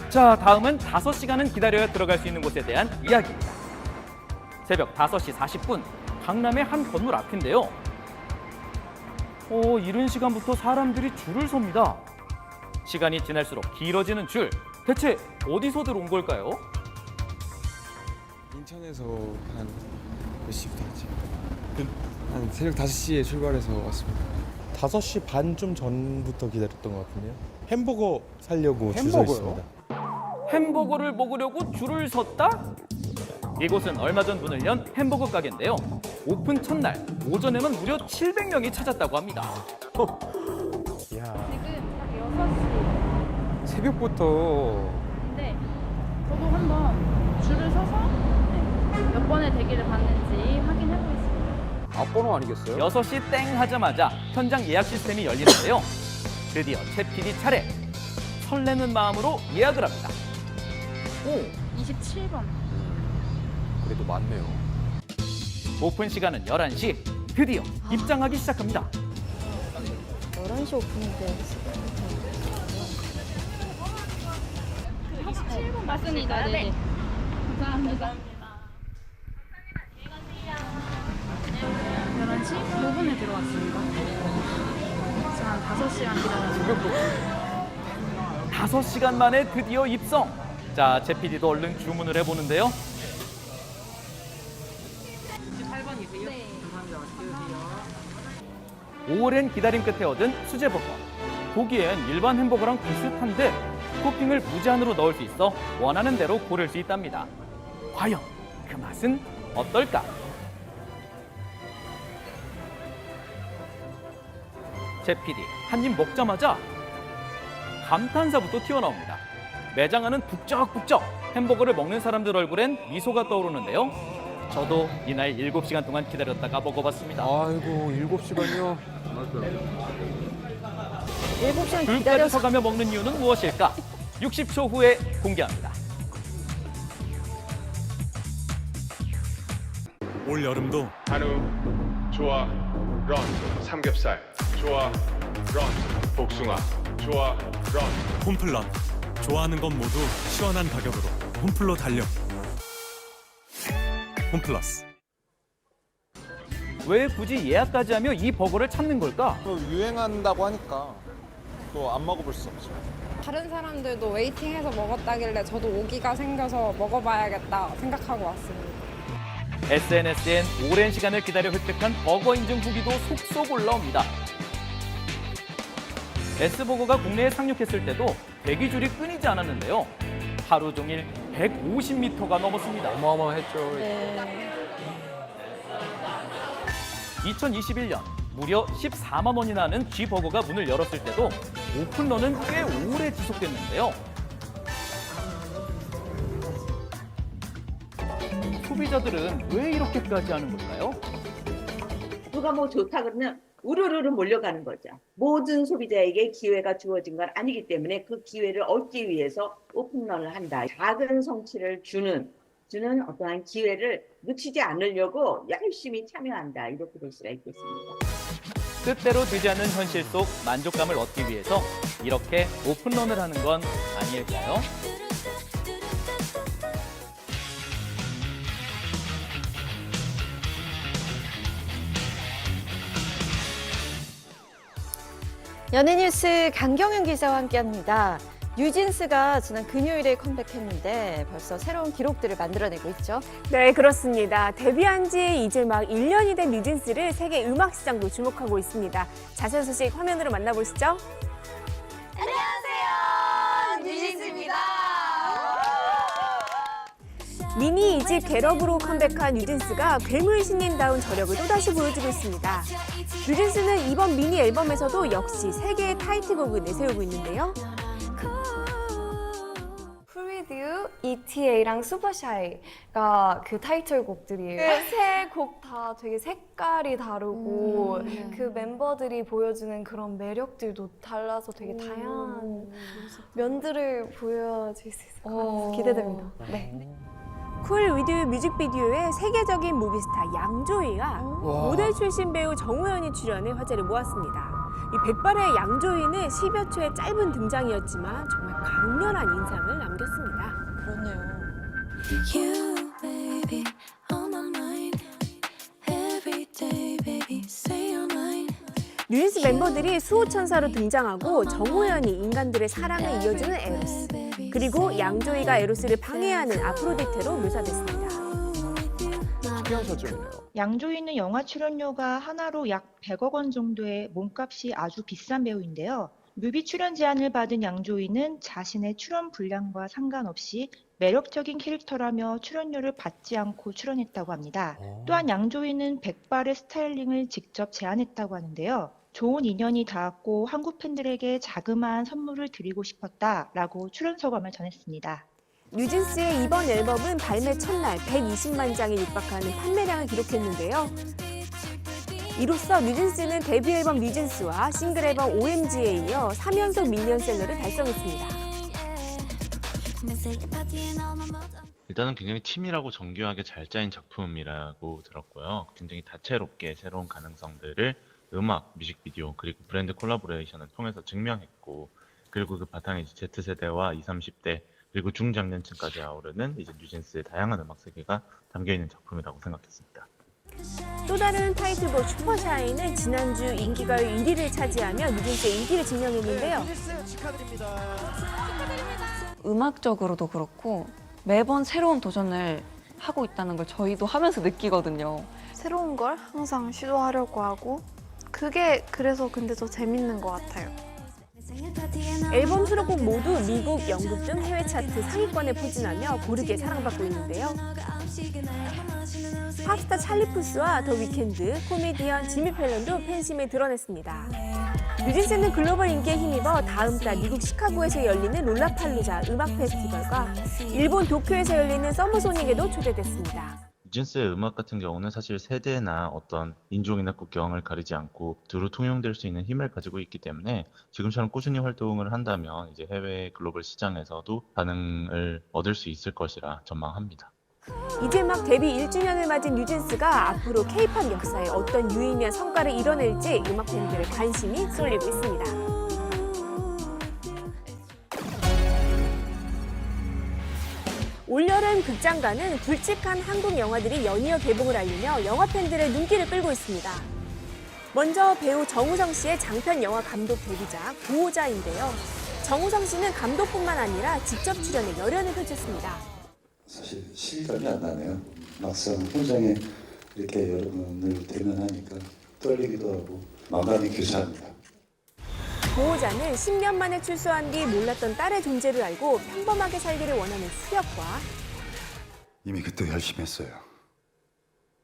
자, 다음은 5시간은 기다려야 들어갈 수 있는 곳에 대한 이야기입니다. 새벽 5시 40분, 강남의 한 건물 앞인데요. 이른 시간부터 사람들이 줄을 섭니다. 시간이 지날수록 길어지는 줄, 대체 어디서들 온 걸까요? 인천에서 한 몇 시부터 하지? 한 새벽 5시에 출발해서 왔습니다. 5시 반쯤 전부터 기다렸던 것 같은데요. 햄버거 사려고 줄 서 있습니다. 햄버거를 먹으려고 줄을 섰다? 이곳은 얼마 전 문을 연 햄버거 가게인데요. 오픈 첫날 오전에만 무려 700명이 찾았다고 합니다. 야, 지금 딱 6시. 새벽부터. 네. 저도 한번 줄을 서서 몇 번의 대기를 받는지 확인해 보겠습니다. 앞번호 아니겠어요? 6시 땡 하자마자 현장 예약 시스템이 열리는데요. 드디어 최 PD 차례. 설레는 마음으로 예약을 합니다. 오, 27번. 그래도 많네요. 오픈 시간은 11시. 드디어 입장하기 시작합니다. 11시 오픈인데. 27번 맞습니다. 네. 감사합니다. 11시 5분에 들어왔습니다. 한 5시간 기다렸습니다. 5시간 만에 드디어 입성. 자, 제 PD도 얼른 주문을 해보는데요. 28번이세요? 네. 감사합니다. 오랜 기다림 끝에 얻은 수제버거. 보기엔 일반 햄버거랑 비슷한데 토핑을 무제한으로 넣을 수 있어 원하는 대로 고를 수 있답니다. 과연 그 맛은 어떨까? 제 PD 한 입 먹자마자 감탄사부터 튀어나옵니다. 매장 안은 북적북적. 햄버거를 먹는 사람들 얼굴엔 미소가 떠오르는데요. 저도 이날 7시간 동안 기다렸다가 먹어봤습니다. 아이고, 7시간이요? 7시간 불까지 기다려서. 서가며 먹는 이유는 무엇일까? 60초 후에 공개합니다. 올 여름도 한우, 좋아, 런, 삼겹살, 좋아, 런, 복숭아, 좋아, 런. 홈플런, 좋아하는 건 모두 시원한 가격으로 홈플로 달려. 홈플러스. 왜 굳이 예약까지 하며 이 버거를 찾는 걸까? 또 유행한다고 하니까 또 안 먹어볼 수 없죠. 다른 사람들도 웨이팅해서 먹었다길래 저도 오기가 생겨서 먹어봐야겠다 생각하고 왔습니다. SNS엔 오랜 시간을 기다려 획득한 버거 인증 후기도 속속 올라옵니다. S버거가 국내에 상륙했을 때도 대기줄이 끊이지 않았는데요. 하루 종일 150m가 넘었습니다. 어마어마했죠. 2021년 무려 14만 원이나 하는 G버거가 문을 열었을 때도 오픈런은 꽤 오래 지속됐는데요. 소비자들은 왜 이렇게까지 하는 걸까요? 누가 뭐 좋다 그러면 우르르 몰려가는 거죠. 모든 소비자에게 기회가 주어진 건 아니기 때문에 그 기회를 얻기 위해서 오픈런을 한다. 작은 성취를 주는 어떠한 기회를 놓치지 않으려고 열심히 참여한다. 이렇게 볼 수가 있겠습니다. 뜻대로 되지 않는 현실 속 만족감을 얻기 위해서 이렇게 오픈런을 하는 건 아닐까요? 연예뉴스 강경윤 기자와 함께합니다. 뉴진스가 지난 금요일에 컴백했는데 벌써 새로운 기록들을 만들어내고 있죠. 네, 그렇습니다. 데뷔한 지 이제 막 1년이 된 뉴진스를 세계 음악 시장도 주목하고 있습니다. 자세한 소식 화면으로 만나보시죠. 안녕하세요, 뉴진스입니다. 미니 2집 겟업으로 컴백한 뉴진스가 괴물 신인다운 저력을 또다시 보여주고 있습니다. 뉴진스는 이번 미니 앨범에서도 역시 3개의 타이틀곡을 내세우고 있는데요. With You, ETA랑 슈퍼샤이가 그 타이틀곡들이에요. 세 곡 다 되게 색깔이 다르고 그 멤버들이 보여주는 그런 매력들도 달라서 되게 다양한 면들을 보여줄 수 있을 것 같아서 기대됩니다. 네. 쿨 위드 뮤직비디오에 세계적인 무비스타 양조위와 모델 출신 배우 정호연이 출연해 화제를 모았습니다. 이 백발의 양조위는 10여 초의 짧은 등장이었지만 정말 강렬한 인상을 남겼습니다. 그렇네요. You, baby, on my mind. Every day, baby, say you're mine. 뉴진스 멤버들이 수호천사로 등장하고 정호연이 인간들의 사랑을 이어주는 에로스, 그리고 양조위가 에로스를 방해하는 아프로디테로 묘사됐습니다. 김수현 설정이네요. 양조위는 영화 출연료가 하나로 약 100억 원 정도의 몸값이 아주 비싼 배우인데요. 뮤비 출연 제안을 받은 양조위는 자신의 출연 분량과 상관없이 매력적인 캐릭터라며 출연료를 받지 않고 출연했다고 합니다. 또한 양조위는 백발의 스타일링을 직접 제안했다고 하는데요. 좋은 인연이 닿았고 한국 팬들에게 자그마한 선물을 드리고 싶었다라고 출연 소감을 전했습니다. 뉴진스의 이번 앨범은 발매 첫날 120만 장에 육박하는 판매량을 기록했는데요. 이로써 뉴진스는 데뷔 앨범 뉴진스와 싱글 앨범 OMG에 이어 3연속 밀리언셀러를 달성했습니다. 일단은 굉장히 치밀하고 정교하게 잘 짜인 작품이라고 들었고요. 굉장히 다채롭게 새로운 가능성들을 음악, 뮤직비디오, 그리고 브랜드 콜라보레이션을 통해서 증명했고, 그리고 그 바탕에 이제 Z세대와 20, 30대, 그리고 중장년층까지 아우르는 이제 뉴진스의 다양한 음악 세계가 담겨있는 작품이라고 생각했습니다. 또 다른 타이틀곡 슈퍼샤이는 지난주 인기가요 1위를 차지하며 뉴진스의 인기를 증명했는데요. 음악적으로도 그렇고 매번 새로운 도전을 하고 있다는 걸 저희도 하면서 느끼거든요. 새로운 걸 항상 시도하려고 하고 그게 그래서 근데 더 재밌는 것 같아요. 앨범 수록곡 모두 미국, 영국 등 해외 차트 상위권에 포진하며 고르게 사랑받고 있는데요. 팝스타 찰리 푸스와 더 위켄드, 코미디언 지미 펠런도 팬심을 드러냈습니다. 뉴진스는 글로벌 인기에 힘입어 다음 달 미국 시카고에서 열리는 롤라팔루자 음악 페스티벌과 일본 도쿄에서 열리는 서머소닉에도 초대됐습니다. 뉴진스의 음악 같은 경우는 사실 세대나 어떤 인종이나 국경을 가리지 않고 두루 통용될 수 있는 힘을 가지고 있기 때문에 지금처럼 꾸준히 활동을 한다면 이제 해외 글로벌 시장에서도 반응을 얻을 수 있을 것이라 전망합니다. 이제 막 데뷔 1주년을 맞은 뉴진스가 앞으로 K-팝 역사에 어떤 유의미한 성과를 이뤄낼지 음악 팬들의 관심이 쏠리고 있습니다. 올여름 극장가는 굵직한 한국 영화들이 연이어 개봉을 알리며 영화 팬들의 눈길을 끌고 있습니다. 먼저 배우 정우성 씨의 장편 영화 감독 데뷔작 보호자인데요. 정우성 씨는 감독뿐만 아니라 직접 출연에 열연을 펼쳤습니다. 사실 실감이 안 나네요. 막상 현장에 이렇게 여러분을 대면하니까 떨리기도 하고 마음이 교차합니다. 보호자는 10년 만에 출소한 뒤 몰랐던 딸의 존재를 알고 평범하게 살기를 원하는 수혁과 이미 그때 열심히 했어요.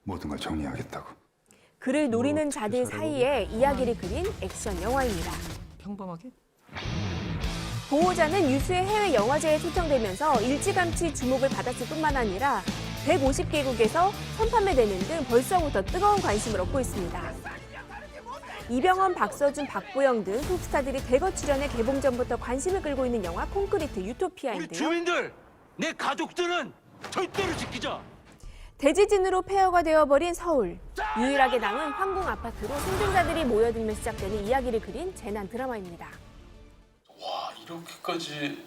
모든 걸 정리하겠다고. 그를 노리는 자들 사이에 이야기를 그린 액션 영화입니다. 평범하게? 보호자는 유수의 해외 영화제에 초청되면서 일찌감치 주목을 받았을 뿐만 아니라 150개국에서 선판매되는 등 벌써부터 뜨거운 관심을 얻고 있습니다. 이병헌, 박서준, 박보영 등 톱스타들이 대거 출연해 개봉 전부터 관심을 끌고 있는 영화 콘크리트 유토피아인데요. 우리 주민들, 내 가족들은 절대로 지키자. 대지진으로 폐허가 되어버린 서울. 유일하게 남은 황궁 아파트로 생존자들이 모여들며 시작되는 이야기를 그린 재난 드라마입니다. 와, 이렇게까지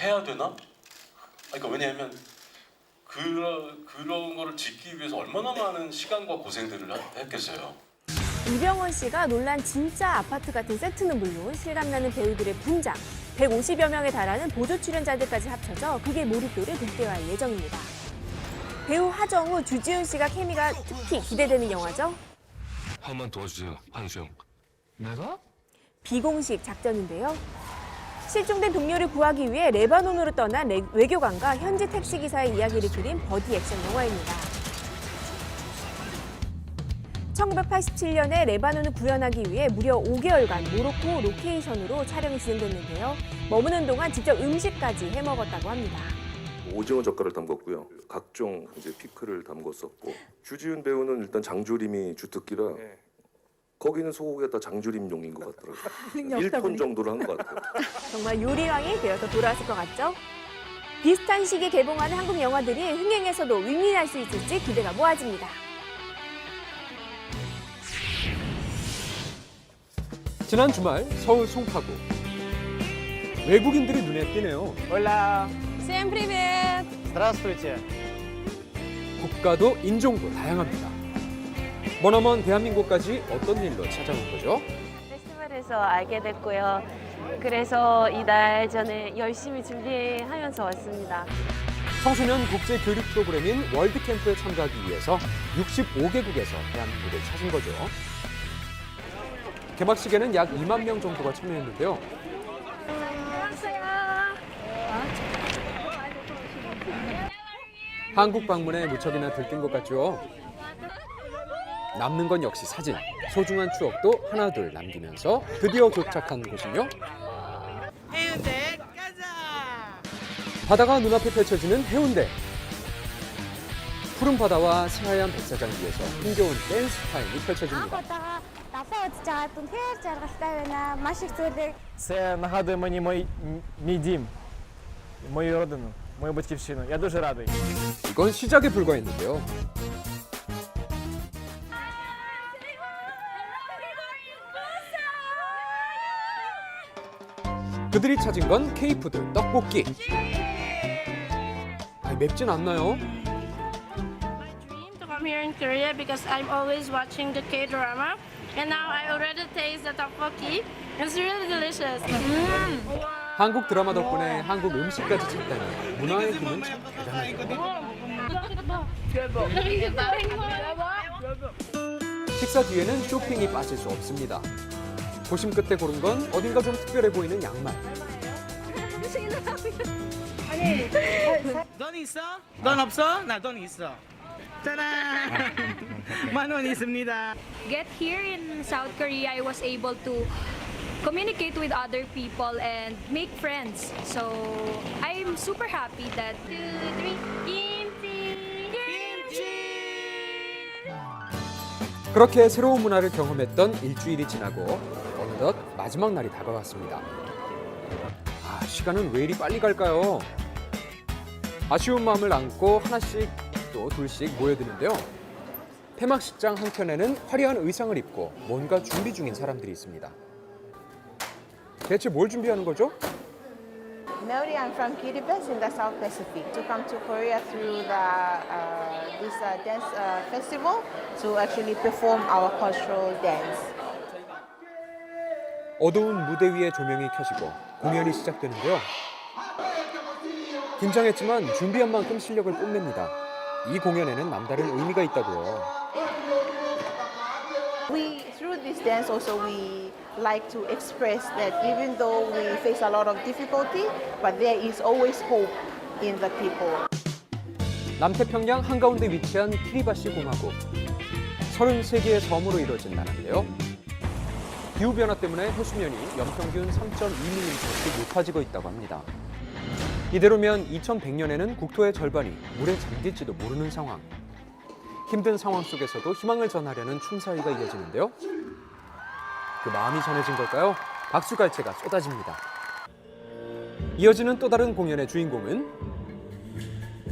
해야 되나? 그러니까 왜냐하면 그런 거를 짓기 위해서 얼마나 많은 시간과 고생들을 했겠어요. 이병헌 씨가 놀란 진짜 아파트 같은 세트는 물론 실감나는 배우들의 분장, 150여 명에 달하는 보조 출연자들까지 합쳐져 극의 몰입도를 극대화할 예정입니다. 배우 하정우, 주지훈 씨가 케미가 특히 기대되는 영화죠. 한번 도와주세요, 한수영. 내가? 비공식 작전인데요. 실종된 동료를 구하기 위해 레바논으로 떠난 외교관과 현지 택시기사의 이야기를 그린 버디 액션 영화입니다. 1987년에 레바논을 구현하기 위해 무려 5개월간 모로코 로케이션으로 촬영이 진행됐는데요. 머무는 동안 직접 음식까지 해먹었다고 합니다. 오징어 젓갈을 담궜고요. 각종 이제 피클을 담궜었고 주지훈 배우는 일단 장조림이 주특기라 거기는 소고기가 다 장조림용인 것 같더라고요. 1톤 정도를 한 것 같아요. 정말 요리왕이 되어서 돌아왔을 것 같죠? 비슷한 시기에 개봉하는 한국 영화들이 흥행에서도 윈윈할 수 있을지 기대가 모아집니다. 지난 주말 서울 송파구. 외국인들이 눈에 띄네요. Hola. Всем привет. Здравствуйте. 국가도 인종도 다양합니다. 머나먼 대한민국까지 어떤 일로 찾아온 거죠? 페스티벌에서 알게 됐고요. 그래서 이달 전에 열심히 준비하면서 왔습니다. 청소년 국제 교육 프로그램인 월드캠프에 참가하기 위해서 65개국에서 대한민국을 찾은 거죠. 개막식에는 약 2만 명 정도가 참여했는데요. 한국 방문에 무척이나 들뜬 것 같죠. 남는 건 역시 사진, 소중한 추억도 하나둘 남기면서 드디어 도착한 곳은요. 해운대 가자. 바다가 눈앞에 펼쳐지는 해운대. 푸른 바다와 새하얀 백사장 위에서 흥겨운 댄스 타임이 펼쳐집니다. Це нагадує мені мій дім, мою родину, мою батьківщину. Я дуже радий. 이건 시작에 불과했는데요. 그들이 찾은 건 K푸드, 떡볶이. 맵진 않나요? To come here in Korea because I'm always watching the K-drama and now I already taste the tteokbokki. It's really delicious. 한국 드라마 덕분에 한국 음식까지 찾다니 문화의 힘은 참 대단하죠. 식사 뒤에는 쇼핑이 빠질 수 없습니다. 고심 끝에 고른 건 어딘가 좀 특별해 보이는 양말. 돈 있어? 돈 없어? 나 돈 있어. 짜란! 10,000원 있습니다. Get here in South Korea, I was able to communicate with other people and make friends. So I'm super happy that 2, 3, 김치! 그렇게 새로운 문화를 경험했던 일주일이 지나고 어느덧 마지막 날이 다가왔습니다. 시간은 왜 이리 빨리 갈까요? 아쉬운 마음을 안고 하나씩 또 둘씩 모여드는데요. 폐막식장 한켠에는 화려한 의상을 입고 뭔가 준비 중인 사람들이 있습니다. 대체 뭘 준비하는 거죠? Melody, I'm from Kiribati in the South Pacific to come to Korea through this dance festival to actually perform our cultural dance. 어두운 무대 위에 조명이 켜지고 공연이 시작되는데요. 긴장했지만 준비한 만큼 실력을 뽐냅니다. 이 공연에는 남다른 의미가 있다고요. Through this dance also we like to express that even though we face a lot of difficulty, but there is always hope in the people. 남태평양 한가운데 위치한 키리바시 공화국. 33개의 섬으로 이루어진 나라인데요. 기후변화 때문에 해수면이 연평균 3.2mm씩 높아지고 있다고 합니다. 이대로면 2100년에는 국토의 절반이 물에 잠길지도 모르는 상황. 힘든 상황 속에서도 희망을 전하려는 춤사위가 이어지는데요. 그 마음이 전해진 걸까요? 박수갈채가 쏟아집니다. 이어지는 또 다른 공연의 주인공은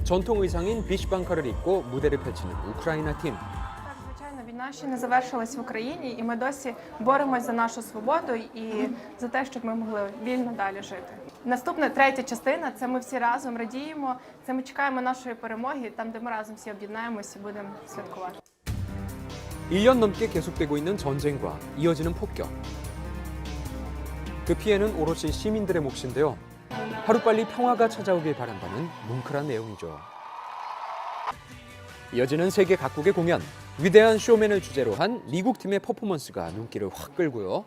전통 의상인 비시방카를 입고 무대를 펼치는 우크라이나 팀. Війна ще не завершилась в Україні, і ми досі боремось за нашу свободу і за те, щоб ми могли вільно далі жити. Наступна третя частина – це ми всі разом радіємо, це ми чекаємо нашої перемоги, там, де ми разом всі об'єднаємося і будемо святкувати. 1년 넘게 계속되고 있는 전쟁과 이어지는 폭격. 그 피해는 오롯이 시민들의 몫인데요. 하루빨리 평화가 찾아오길 바란다는 뭉클한 내용이죠. 이어지는 세계 각국의 공연. 위대한 쇼맨을 주제로 한 미국 팀의 퍼포먼스가 눈길을 확 끌고요.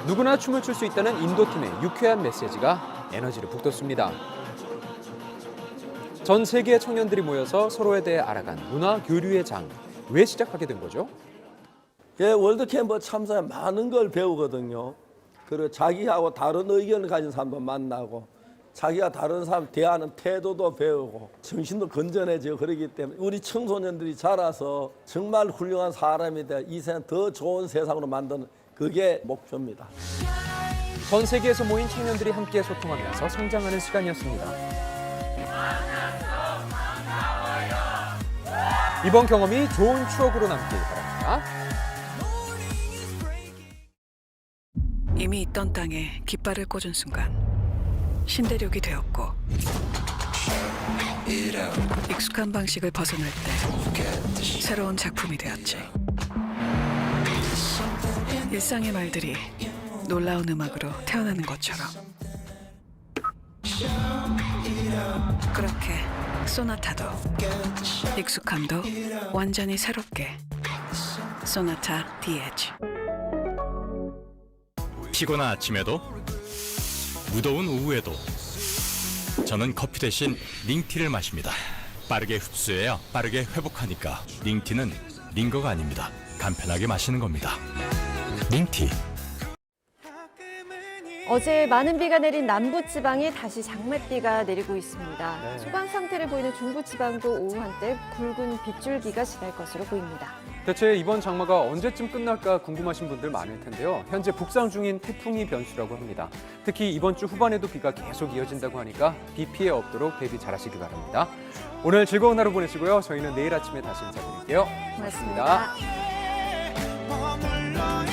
누구나 춤을 출 수 있다는 인도 팀의 유쾌한 메시지가 에너지를 북돋습니다. 전 세계의 청년들이 모여서 서로에 대해 알아간 문화 교류의 장. 왜 시작하게 된 거죠? 예, 월드캠프 참사에 많은 걸 배우거든요. 그리고 자기하고 다른 의견을 가진 사람도 만나고 자기가 다른 사람 대하는 태도도 배우고 정신도 건전해지고 그러기 때문에 우리 청소년들이 자라서 정말 훌륭한 사람이 돼 이 세상 더 좋은 세상으로 만드는 그게 목표입니다. 전 세계에서 모인 청년들이 함께 소통하면서 성장하는 시간이었습니다. 이번 경험이 좋은 추억으로 남길 바랍니다. 이미 있던 땅에 깃발을 꽂은 순간 신대륙이 되었고 익숙한 방식을 벗어날 때 새로운 작품이 되었지. 일상의 말들이 놀라운 음악으로 태어나는 것처럼 그렇게 소나타도 익숙함도 완전히 새롭게 소나타 DH. 피곤한 아침에도 무더운 오후에도 저는 커피 대신 링티를 마십니다. 빠르게 흡수해야 빠르게 회복하니까 링티는 링거가 아닙니다. 간편하게 마시는 겁니다. 링티. 어제 많은 비가 내린 남부지방에 다시 장맛비가 내리고 있습니다. 소강 상태를 보이는 중부지방도 오후 한때 굵은 빗줄기가 지날 것으로 보입니다. 대체 이번 장마가 언제쯤 끝날까 궁금하신 분들 많을 텐데요. 현재 북상 중인 태풍이 변수라고 합니다. 특히 이번 주 후반에도 비가 계속 이어진다고 하니까 비 피해 없도록 대비 잘하시기 바랍니다. 오늘 즐거운 하루 보내시고요. 저희는 내일 아침에 다시 인사드릴게요. 고맙습니다. 고맙습니다.